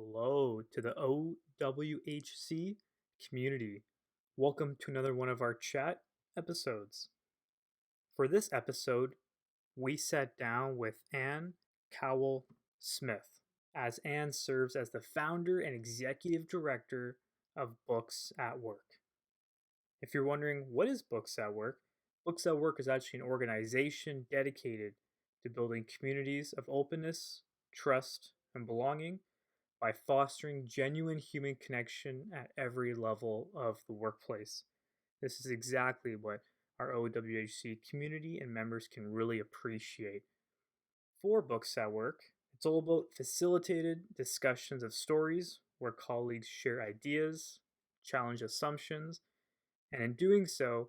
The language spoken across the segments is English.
Hello to the OWHC community. Welcome to another one of our chat episodes. For this episode, we sat down with Ann Kowal Smith, as Ann serves as the founder and executive director of Books at Work. If you're wondering what is Books at Work, Books at Work is actually an organization dedicated to building communities of openness, trust, and belonging by fostering genuine human connection at every level of the workplace. This is exactly what our OWHC community and members can really appreciate. For Books at Work, it's all about facilitated discussions of stories where colleagues share ideas, challenge assumptions, and in doing so,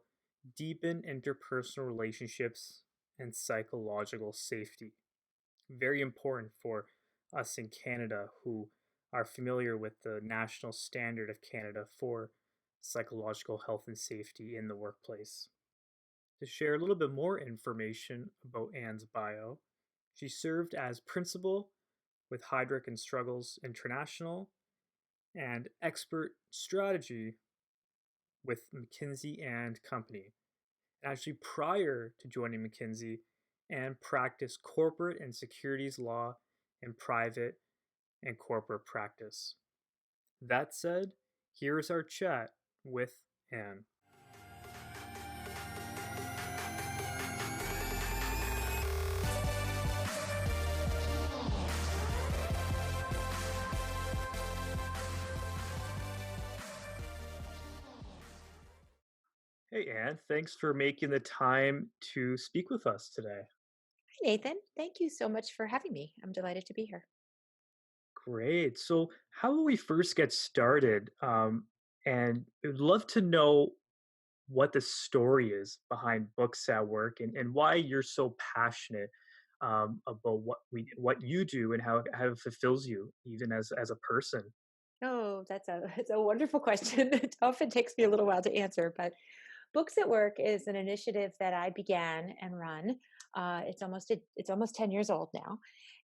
deepen interpersonal relationships and psychological safety. Very important for us in Canada who are familiar with the national standard of Canada for psychological health and safety in the workplace. To share a little bit more information about Ann's bio, she served as principal with Heidrick and Struggles International and expert strategy with McKinsey and Company. Actually, prior to joining McKinsey, Ann practiced corporate and securities law in private and corporate practice. That said, here is our chat with Ann. Hey, Ann, thanks for making the time to speak with us today. Hi, Nathan. Thank you so much for having me. I'm delighted to be here. Great. So, how will we first get started? And I'd love to know what the story is behind Books at Work and why you're so passionate about what you do and how it fulfills you even as a person. Oh, that's a wonderful question. It often takes me a little while to answer, but Books at Work is an initiative that I began and run. It's almost 10 years old now,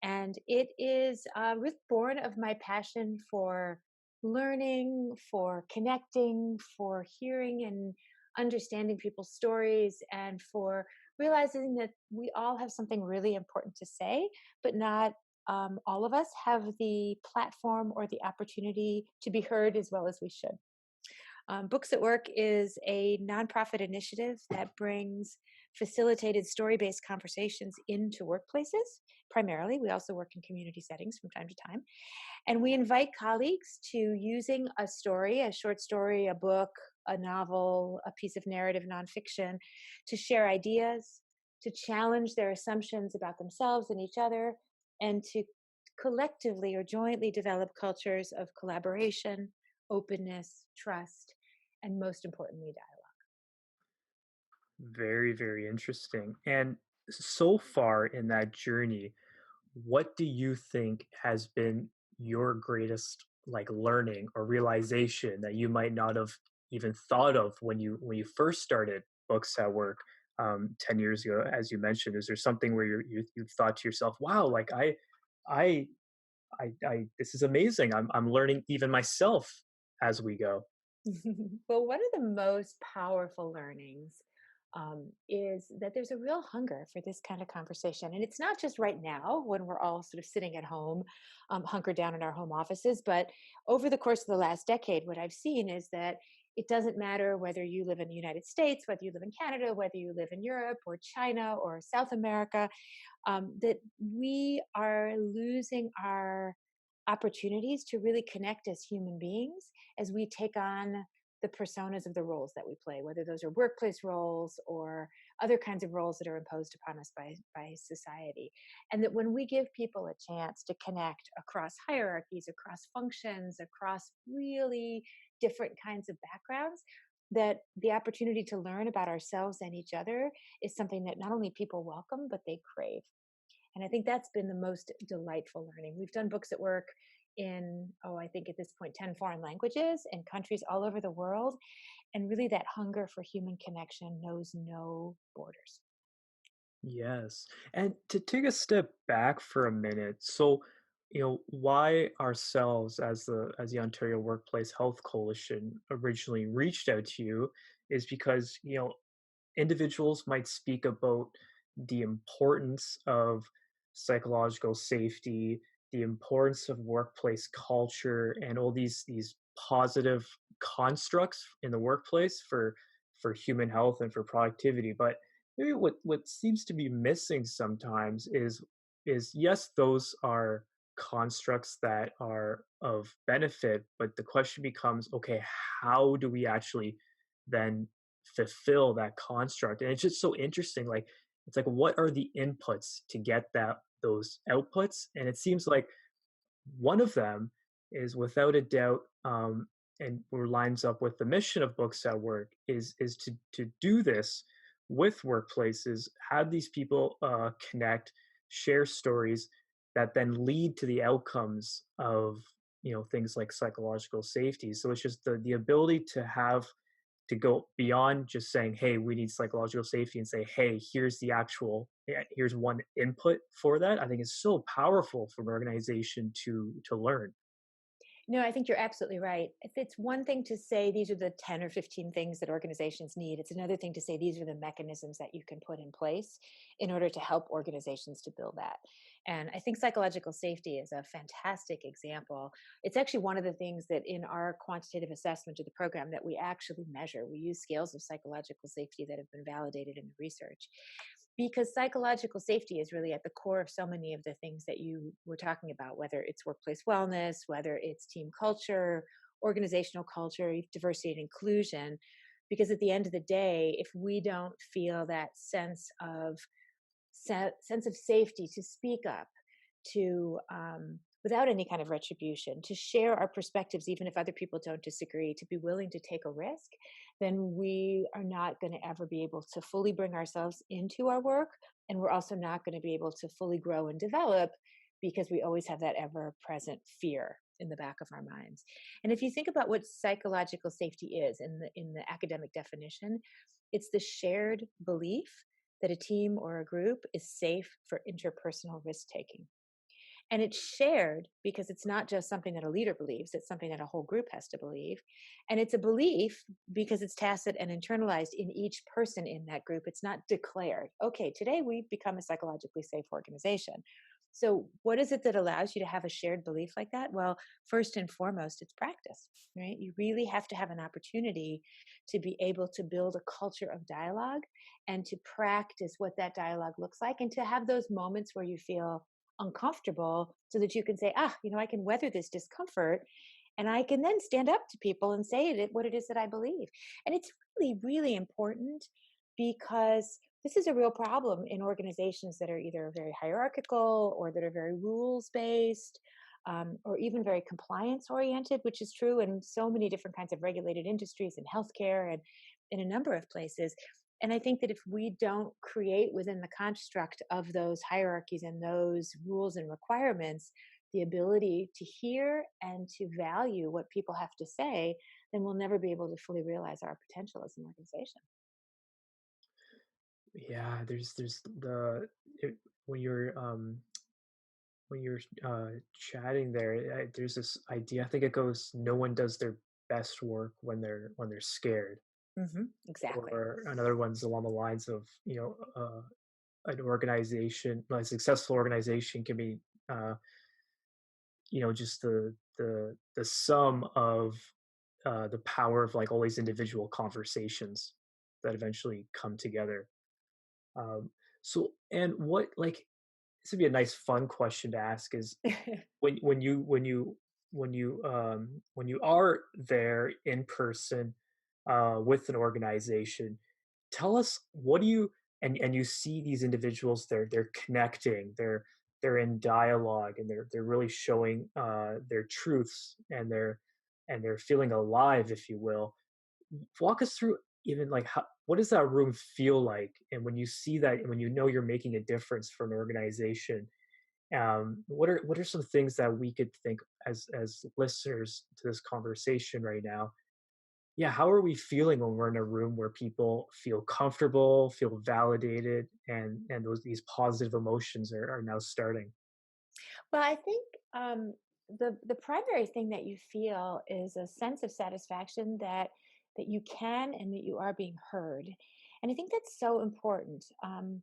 and it is really born of my passion for learning, for connecting, for hearing and understanding people's stories, and for realizing that we all have something really important to say, but not all of us have the platform or the opportunity to be heard as well as we should. Books at Work is a nonprofit initiative that brings facilitated story based conversations into workplaces. Primarily, we also work in community settings from time to time. And we invite colleagues to using a story, a short story, a book, a novel, a piece of narrative nonfiction, to share ideas, to challenge their assumptions about themselves and each other, and to collectively or jointly develop cultures of collaboration, openness, trust, and most importantly, dialogue. Very, very interesting. And so far in that journey, what do you think has been your greatest learning or realization that you might not have even thought of when you first started Books at Work 10 years ago, as you mentioned? Is there something where you've thought to yourself, wow, I this is amazing. I'm learning even myself as we go. Well, one of the most powerful learnings is that there's a real hunger for this kind of conversation. And it's not just right now when we're all sort of sitting at home, hunkered down in our home offices, but over the course of the last decade, what I've seen is that it doesn't matter whether you live in the United States, whether you live in Canada, whether you live in Europe or China or South America, that we are losing our opportunities to really connect as human beings as we take on the personas of the roles that we play, whether those are workplace roles or other kinds of roles that are imposed upon us by society. And that when we give people a chance to connect across hierarchies, across functions, across really different kinds of backgrounds, that the opportunity to learn about ourselves and each other is something that not only people welcome, but they crave. And I think that's been the most delightful learning. We've done Books at Work in, oh, I think at this point, 10 foreign languages in countries all over the world. And really, that hunger for human connection knows no borders. Yes. And to take a step back for a minute, so why ourselves as the Ontario Workplace Health Coalition originally reached out to you is because, individuals might speak about the importance of psychological safety, the importance of workplace culture, and all these positive constructs in the workplace for human health and for productivity. But maybe what seems to be missing sometimes is yes, those are constructs that are of benefit, but the question becomes, okay, how do we actually then fulfill that construct? And it's just so interesting. Like, it's like, what are the inputs to get those outputs? And it seems like one of them is without a doubt, and where lines up with the mission of Books at Work, is to do this with workplaces, have these people connect, share stories that then lead to the outcomes of things like psychological safety. So it's just the ability to go beyond just saying, hey, we need psychological safety, and say, hey, here's the actual, here's one input for that. I think it's so powerful for an organization to learn. No, I think you're absolutely right. If it's one thing to say these are the 10 or 15 things that organizations need, it's another thing to say these are the mechanisms that you can put in place in order to help organizations to build that. And I think psychological safety is a fantastic example. It's actually one of the things that in our quantitative assessment of the program that we actually measure. We use scales of psychological safety that have been validated in the research, because psychological safety is really at the core of so many of the things that you were talking about, whether it's workplace wellness, whether it's team culture, organizational culture, diversity and inclusion. Because at the end of the day, if we don't feel that sense of safety to speak up, to without any kind of retribution, to share our perspectives, even if other people don't disagree, to be willing to take a risk, then we are not going to ever be able to fully bring ourselves into our work. And we're also not going to be able to fully grow and develop because we always have that ever present fear in the back of our minds. And if you think about what psychological safety is in the academic definition, it's the shared belief that a team or a group is safe for interpersonal risk taking. And it's shared because it's not just something that a leader believes, it's something that a whole group has to believe. And it's a belief because it's tacit and internalized in each person in that group. It's not declared, okay, today we become a psychologically safe organization. So, what is it that allows you to have a shared belief like that? Well, first and foremost, it's practice, right? You really have to have an opportunity to be able to build a culture of dialogue and to practice what that dialogue looks like, and to have those moments where you feel uncomfortable so that you can say, I can weather this discomfort and I can then stand up to people and say what it is that I believe. And it's really, really important because this is a real problem in organizations that are either very hierarchical or that are very rules based. Or even very compliance oriented, which is true in so many different kinds of regulated industries in healthcare and in a number of places. And I think that if we don't create within the construct of those hierarchies and those rules and requirements the ability to hear and to value what people have to say, then we'll never be able to fully realize our potential as an organization. Yeah, there's the it, when you're chatting there, there's this idea. I think it goes, no one does their best work when they're scared. Exactly. Or another one's along the lines of, an organization, a successful organization can be, uh, just the sum of the power of like all these individual conversations that eventually come together. Um, so, and what like this would be a nice fun question to ask is, when you are there in person with an organization, tell us, what do you, and you see these individuals, they're connecting, they're in dialogue, and they're really showing their truths, and they're feeling alive, if you will. Walk us through, even like, how, what does that room feel like, and when you see that, and when you know you're making a difference for an organization, what are some things that we could think as listeners to this conversation right now? Yeah, how are we feeling when we're in a room where people feel comfortable, feel validated, and those these positive emotions are now starting? Well, I think the primary thing that you feel is a sense of satisfaction that you can and that you are being heard, and I think that's so important. And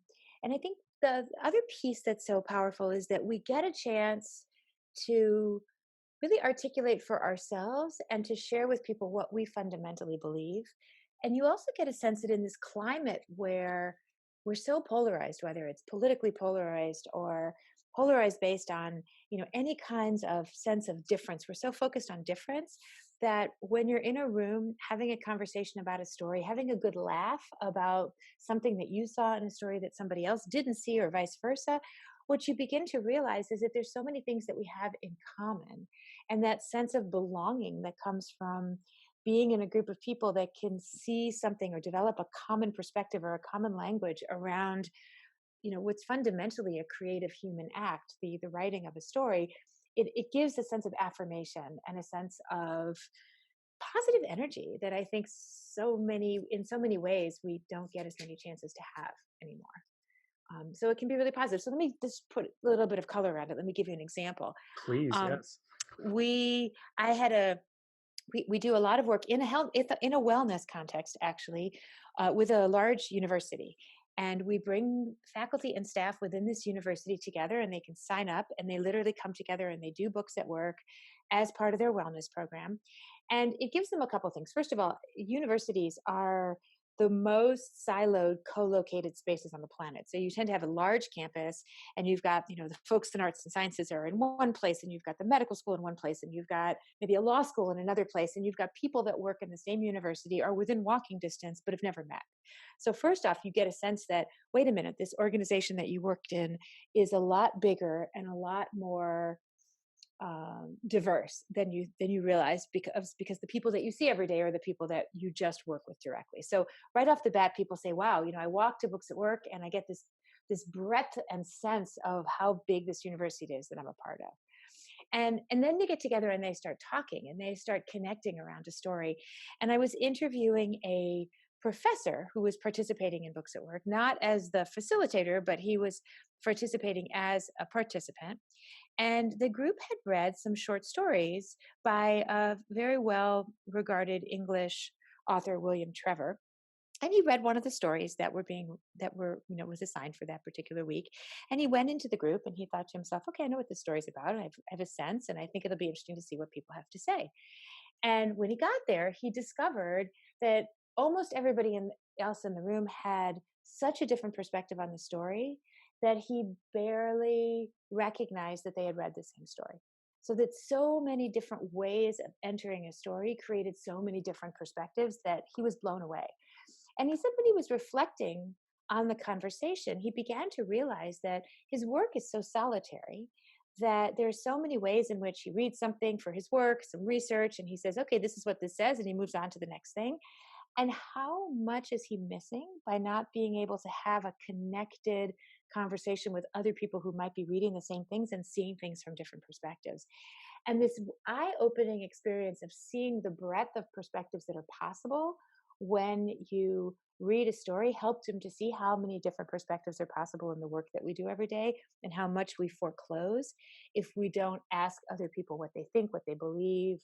I think the other piece that's so powerful is that we get a chance to really articulate for ourselves and to share with people what we fundamentally believe. And you also get a sense that in this climate where we're so polarized, whether it's politically polarized or polarized based on, any kinds of sense of difference, we're so focused on difference that when you're in a room having a conversation about a story, having a good laugh about something that you saw in a story that somebody else didn't see or vice versa, what you begin to realize is that there's so many things that we have in common, and that sense of belonging that comes from being in a group of people that can see something or develop a common perspective or a common language around, what's fundamentally a creative human act, the writing of a story. It gives a sense of affirmation and a sense of positive energy that I think in so many ways we don't get as many chances to have anymore. So it can be really positive. So let me just put a little bit of color around it. Let me give you an example. Please, um, yes. we I had a we do a lot of work in a health in a wellness context, actually, with a large university, and we bring faculty and staff within this university together, and they can sign up, and they literally come together and they do books at work as part of their wellness program. And it gives them a couple things. First of all, universities are the most siloed co-located spaces on the planet, so you tend to have a large campus, and you've got, the folks in arts and sciences are in one place, and you've got the medical school in one place, and you've got maybe a law school in another place, and you've got people that work in the same university or within walking distance but have never met. So first off, you get a sense that, wait a minute, this organization that you worked in is a lot bigger and a lot more diverse than you realize, because the people that you see every day are the people that you just work with directly. So right off the bat, people say, wow, I walk to books at work and I get this breadth and sense of how big this university is that I'm a part of. And then they get together and they start talking and they start connecting around a story. And I was interviewing a professor who was participating in books at work, not as the facilitator, but he was participating as a participant. And the group had read some short stories by a very well regarded English author, William Trevor. And he read one of the stories that was assigned for that particular week. And he went into the group and he thought to himself, okay, I know what this story's about. And I have a sense, and I think it'll be interesting to see what people have to say. And when he got there, he discovered that almost everybody else in the room had such a different perspective on the story that he barely recognized that they had read the same story. So that so many different ways of entering a story created so many different perspectives that he was blown away. And he said when he was reflecting on the conversation, he began to realize that his work is so solitary, that there's so many ways in which he reads something for his work, some research, and he says, okay, this is what this says, and he moves on to the next thing. And how much is he missing by not being able to have a connected conversation with other people who might be reading the same things and seeing things from different perspectives? And this eye-opening experience of seeing the breadth of perspectives that are possible when you read a story helped him to see how many different perspectives are possible in the work that we do every day, and how much we foreclose if we don't ask other people what they think, what they believe,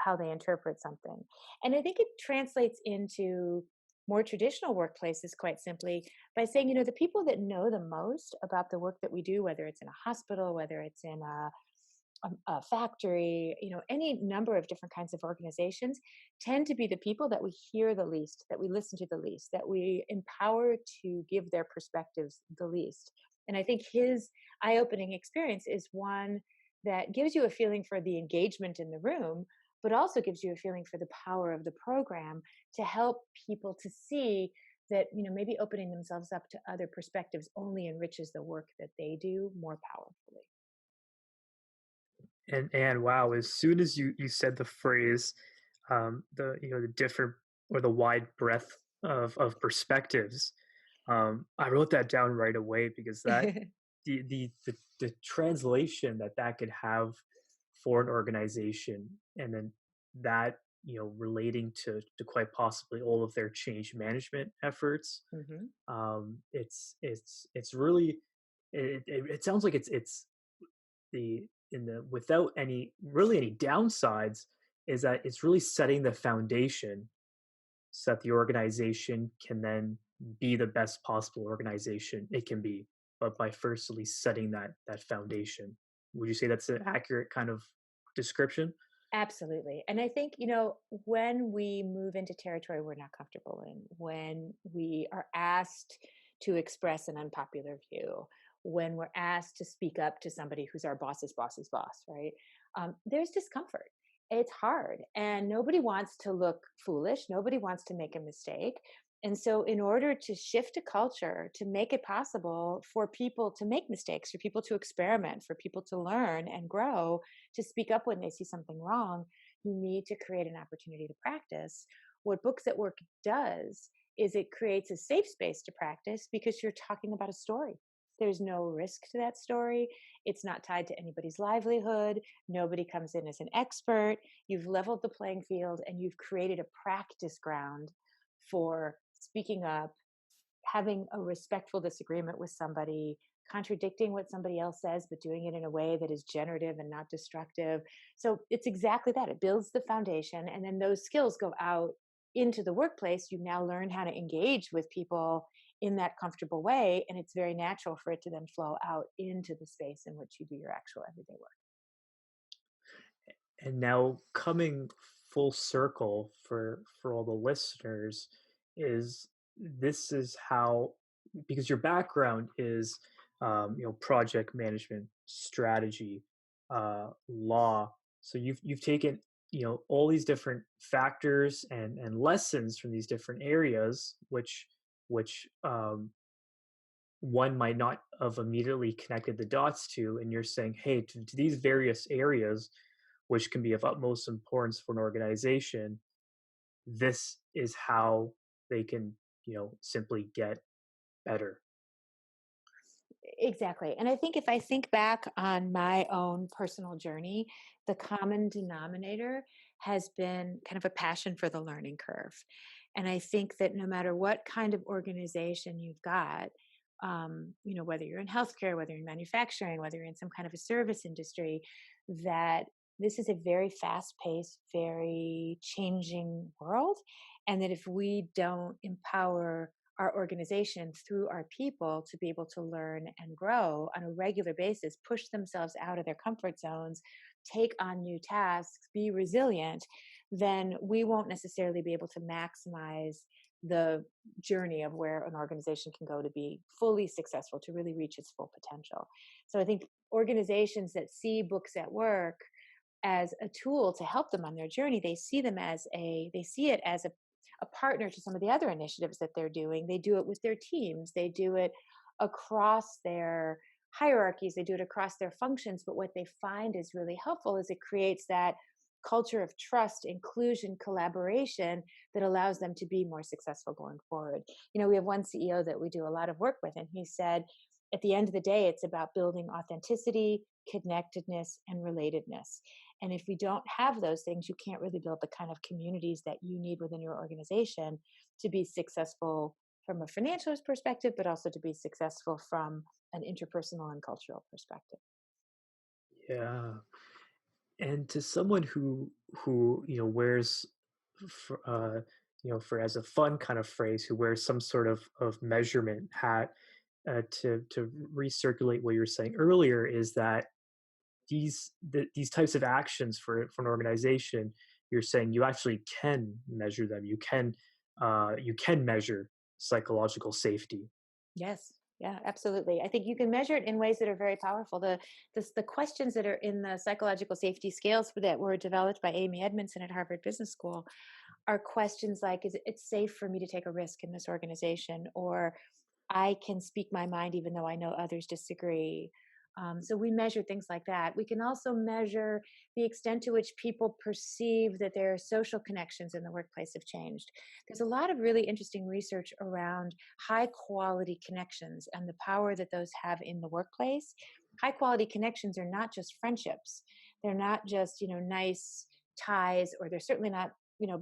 how they interpret something. And I think it translates into more traditional workplaces, quite simply, by saying, the people that know the most about the work that we do, whether it's in a hospital, whether it's in a factory, any number of different kinds of organizations, tend to be the people that we hear the least, that we listen to the least, that we empower to give their perspectives the least. And I think his eye opening experience is one that gives you a feeling for the engagement in the room, but also gives you a feeling for the power of the program to help people to see that, maybe opening themselves up to other perspectives only enriches the work that they do more powerfully. And wow, as soon as you said the phrase, the the different or the wide breadth of perspectives, I wrote that down right away because that the translation that that could have for an organization, and then that relating to quite possibly all of their change management efforts, Hmm. it's really it sounds like it's the in the without any downsides is that it's really setting the foundation so that the organization can then be the best possible organization it can be, but by first at least setting that foundation. Would you say that's an accurate kind of description? Absolutely. And I think, when we move into territory we're not comfortable in, when we are asked to express an unpopular view, when we're asked to speak up to somebody who's our boss's boss, right? There's discomfort. It's hard. And nobody wants to look foolish. Nobody wants to make a mistake. And so, in order to shift a culture, to make it possible for people to make mistakes, for people to experiment, for people to learn and grow, to speak up when they see something wrong, you need to create an opportunity to practice. What Books at Work does is it creates a safe space to practice because you're talking about a story. There's no risk to that story. It's not tied to anybody's livelihood. Nobody comes in as an expert. You've leveled the playing field and you've created a practice ground for speaking up, having a respectful disagreement with somebody, contradicting what somebody else says, but doing it in a way that is generative and not destructive. So it's exactly that. It builds the foundation, and then those skills go out into the workplace. You now learn how to engage with people in that comfortable way, and it's very natural for it to then flow out into the space in which you do your actual everyday work. And now coming full circle for all the listeners is this is how, because your background is project management, strategy, law. So you've taken all these different factors and lessons from these different areas, which one might not have immediately connected the dots to, and you're saying, hey, to these various areas which can be of utmost importance for an organization, this is how they can simply get better. Exactly. And I think if I think back on my own personal journey, the common denominator has been kind of a passion for the learning curve. And I think that no matter what kind of organization you've got, whether you're in healthcare, whether you're in manufacturing, whether you're in some kind of a service industry, that this is a very fast paced, very changing world. And that if we don't empower our organization through our people to be able to learn and grow on a regular basis, push themselves out of their comfort zones, take on new tasks, be resilient, then we won't necessarily be able to maximize the journey of where an organization can go to be fully successful, to really reach its full potential. So I think organizations that see Books at Work as a tool to help them on their journey, they see it as a partner to some of the other initiatives that they're doing. They do it with their teams, they do it across their hierarchies, they do it across their functions. But what they find is really helpful is it creates that culture of trust, inclusion, collaboration that allows them to be more successful going forward. We have one CEO that we do a lot of work with, and he said, at the end of the day, it's about building authenticity, connectedness, and relatedness. And if we don't have those things, you can't really build the kind of communities that you need within your organization to be successful from a financial perspective, but also to be successful from an interpersonal and cultural perspective. Yeah. And to someone who wears for, for as a fun kind of phrase, who wears some sort of measurement hat, to recirculate what you were saying earlier, is that these types of actions for an organization, you're saying you actually can measure them. You can measure psychological safety. Yes. Yeah, absolutely. I think you can measure it in ways that are very powerful. The questions that are in the psychological safety scales that were developed by Amy Edmondson at Harvard Business School are questions like, is it safe for me to take a risk in this organization? Or I can speak my mind even though I know others disagree. So we measure things like that. We can also measure the extent to which people perceive that their social connections in the workplace have changed. There's a lot of really interesting research around high quality connections and the power that those have in the workplace. High quality connections are not just friendships. They're not just, nice ties, or they're certainly not,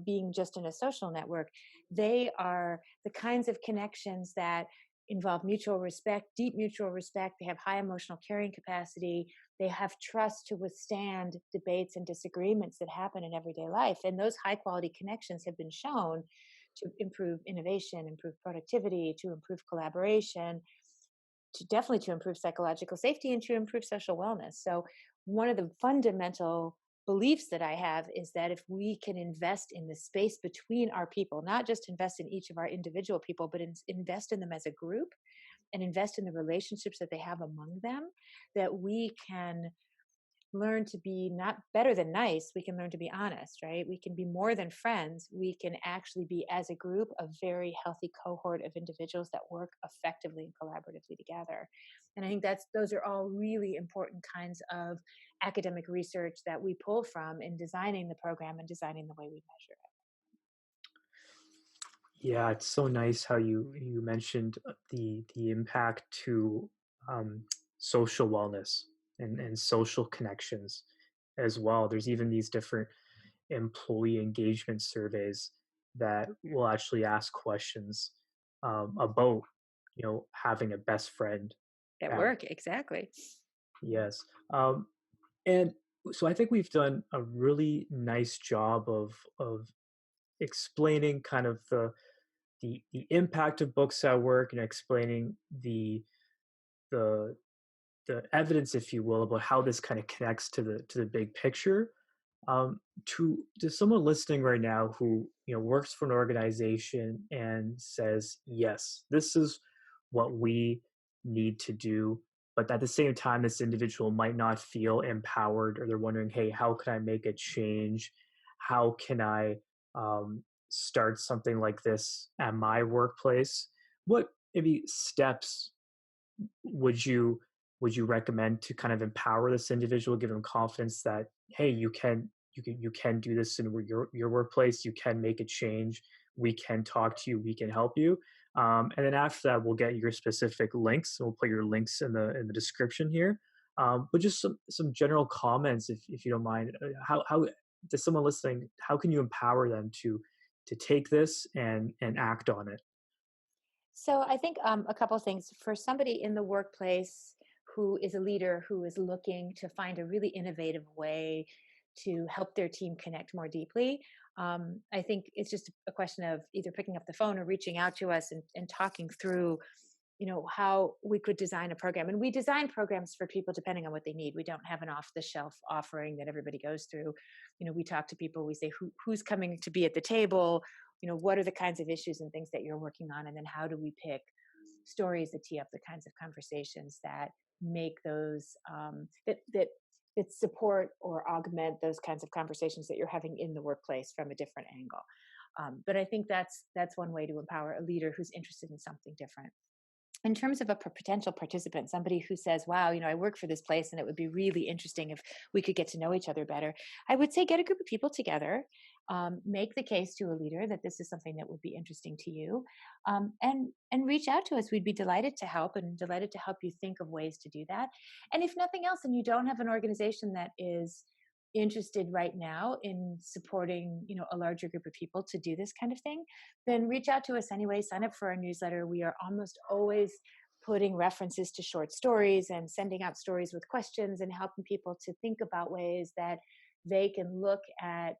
being just in a social network. They are the kinds of connections that involve mutual respect, deep mutual respect. They have high emotional carrying capacity. They have trust to withstand debates and disagreements that happen in everyday life. And those high quality connections have been shown to improve innovation, improve productivity, to improve collaboration, to definitely to improve psychological safety and to improve social wellness. So one of the fundamental beliefs that I have is that if we can invest in the space between our people, not just invest in each of our individual people, but invest in them as a group and invest in the relationships that they have among them, that we can learn to be not better than nice. We can learn to be honest, right? We can be more than friends. We can actually be, as a group, a very healthy cohort of individuals that work effectively and collaboratively together. And I think those are all really important kinds of academic research that we pull from in designing the program and designing the way we measure it. Yeah, it's so nice how you mentioned the impact to um, social wellness and social connections as well. There's even these different employee engagement surveys that will actually ask questions about having a best friend At at work, exactly. yes. And so I think we've done a really nice job of explaining kind of the impact of books at work and explaining the the evidence, if you will, about how this kind of connects to the big picture. To someone listening right now who works for an organization and says, "Yes, this is what we need to do," but at the same time, this individual might not feel empowered, or they're wondering, "Hey, how can I make a change? How can I start something like this at my workplace?" What maybe steps would you would you recommend to kind of empower this individual, give them confidence that, hey, you can do this in your workplace, you can make a change, we can talk to you, we can help you. And then after that, we'll get your specific links. We'll put your links in the description here. But just some general comments, if you don't mind. How to someone listening, how can you empower them to take this and act on it? So I think a couple of things for somebody in the workplace who is a leader who is looking to find a really innovative way to help their team connect more deeply. I think it's just a question of either picking up the phone or reaching out to us and talking through, how we could design a program. And we design programs for people depending on what they need. We don't have an off the shelf offering that everybody goes through. We talk to people, we say who's coming to be at the table, what are the kinds of issues and things that you're working on, and then how do we pick stories that tee up the kinds of conversations that make those that support or augment those kinds of conversations that you're having in the workplace from a different angle. But I think that's one way to empower a leader who's interested in something different. In terms of a potential participant, somebody who says, wow, I work for this place and it would be really interesting if we could get to know each other better, I would say get a group of people together, make the case to a leader that this is something that would be interesting to you, and reach out to us. We'd be delighted to help and delighted to help you think of ways to do that. And if nothing else, and you don't have an organization that is interested right now in supporting a larger group of people to do this kind of thing, then reach out to us anyway. Sign up for our newsletter. We are almost always putting references to short stories and sending out stories with questions and helping people to think about ways that they can look at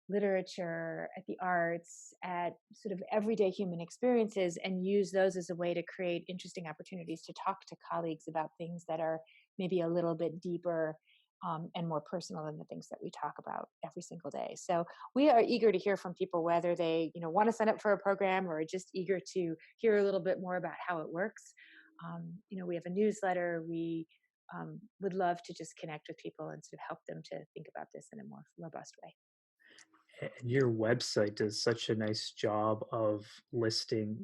literature, at the arts, at sort of everyday human experiences, and use those as a way to create interesting opportunities to talk to colleagues about things that are maybe a little bit deeper, and more personal than the things that we talk about every single day. So we are eager to hear from people, whether they want to sign up for a program or are just eager to hear a little bit more about how it works. We have a newsletter. We would love to just connect with people and sort of help them to think about this in a more robust way. And your website does such a nice job of listing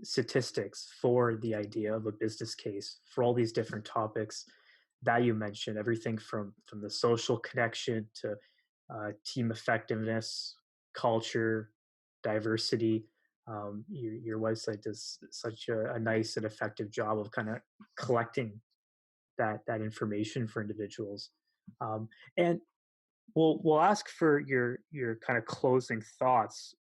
statistics for the idea of a business case for all these different topics that you mentioned, everything from the social connection to team effectiveness, culture, diversity. Your website does such a nice and effective job of kind of collecting that information for individuals. And we'll ask for your kind of closing thoughts,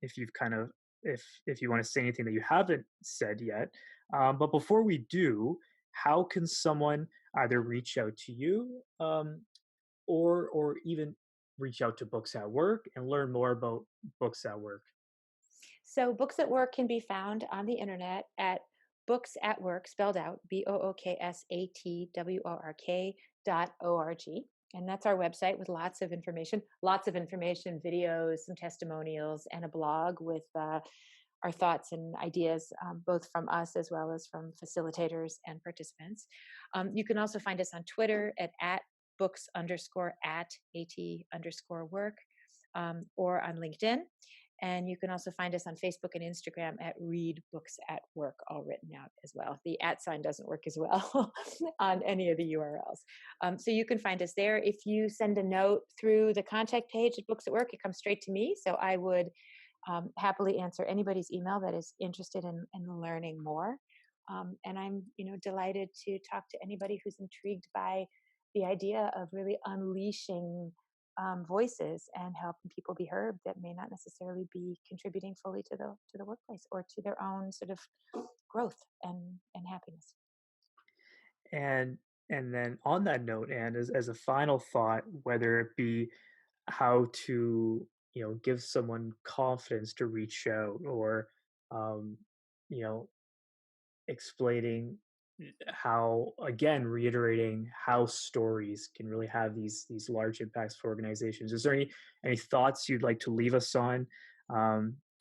if you've kind of if you want to say anything that you haven't said yet. But before we do, how can someone either reach out to you, or even reach out to Books at Work and learn more about Books at Work? So Books at Work can be found on the internet at Books at Work, spelled out BOOKSATWORK.org. And that's our website with lots of information, videos, some testimonials, and a blog with our thoughts and ideas, both from us as well as from facilitators and participants. You can also find us on Twitter at books underscore at underscore work, or on LinkedIn. And you can also find us on Facebook and Instagram at Read Books at Work, all written out as well. The at sign doesn't work as well on any of the URLs. So you can find us there. If you send a note through the contact page at Books at Work, it comes straight to me. So I would happily answer anybody's email that is interested in learning more. And I'm, delighted to talk to anybody who's intrigued by the idea of really unleashing voices and helping people be heard that may not necessarily be contributing fully to the workplace or to their own sort of growth and happiness. And then on that note, and as a final thought, whether it be how to give someone confidence to reach out, or um, you know explaining how, again, reiterating how stories can really have these large impacts for organizations. Is there any thoughts you'd like to leave us on,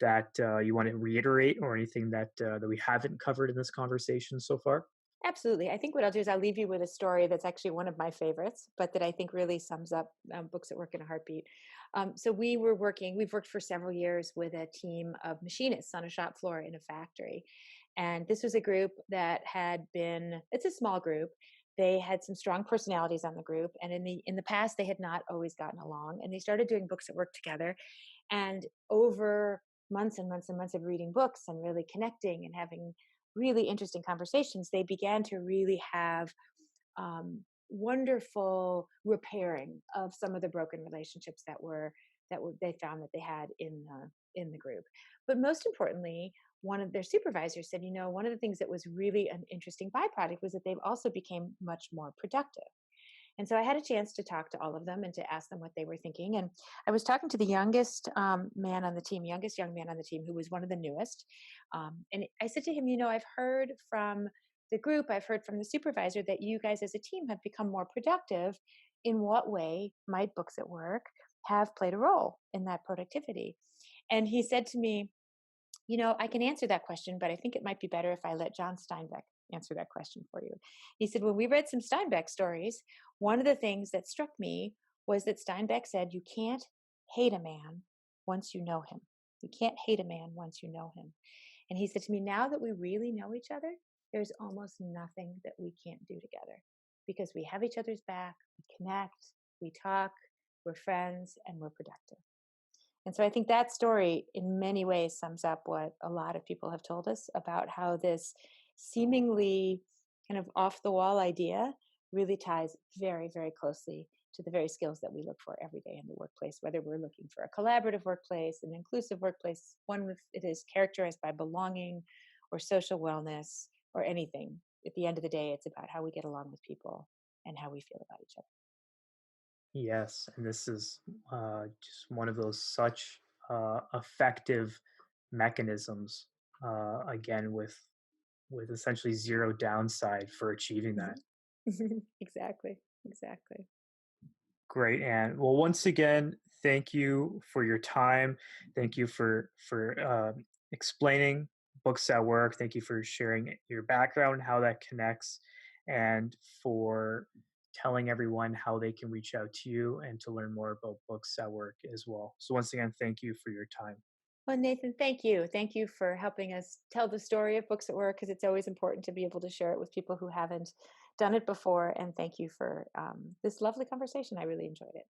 that you want to reiterate, or anything that we haven't covered in this conversation so far? Absolutely. I think what I'll do is I'll leave you with a story that's actually one of my favorites, but that I think really sums up Books at Work in a heartbeat. So we've worked for several years with a team of machinists on a shop floor in a factory. And this was a group that it's a small group. They had some strong personalities on the group. And in the past, they had not always gotten along. And they started doing Books at Work together. And over months and months and months of reading books and really connecting and having really interesting conversations, they began to really have wonderful repairing of some of the broken relationships that they found that they had in the group. But most importantly, one of their supervisors said, one of the things that was really an interesting byproduct was that they also became much more productive. And so I had a chance to talk to all of them and to ask them what they were thinking. And I was talking to the youngest man on the team, youngest young man on the team, who was one of the newest. And I said to him, I've heard from the group, I've heard from the supervisor that you guys as a team have become more productive. In what way might Books at Work have played a role in that productivity? And he said to me, I can answer that question, but I think it might be better if I let John Steinbeck answer that question for you. He said, when we read some Steinbeck stories, one of the things that struck me was that Steinbeck said, you can't hate a man once you know him. You can't hate a man once you know him. And he said to me, now that we really know each other, there's almost nothing that we can't do together because we have each other's back, we connect, we talk, we're friends, and we're productive. And so I think that story in many ways sums up what a lot of people have told us about how this seemingly kind of off the wall idea really ties very, very closely to the very skills that we look for every day in the workplace, whether we're looking for a collaborative workplace, an inclusive workplace, one with it is characterized by belonging or social wellness or anything. At the end of the day, it's about how we get along with people and how we feel about each other. Yes, and this is just one of those such effective mechanisms. Again, with essentially zero downside for achieving that. Exactly. Exactly. Great, and well, once again, thank you for your time. Thank you for explaining Books at Work. Thank you for sharing your background and how that connects, and for telling everyone how they can reach out to you and to learn more about Books at Work as well. So once again, thank you for your time. Well, Nathan, thank you. Thank you for helping us tell the story of Books at Work because it's always important to be able to share it with people who haven't done it before. And thank you for this lovely conversation. I really enjoyed it.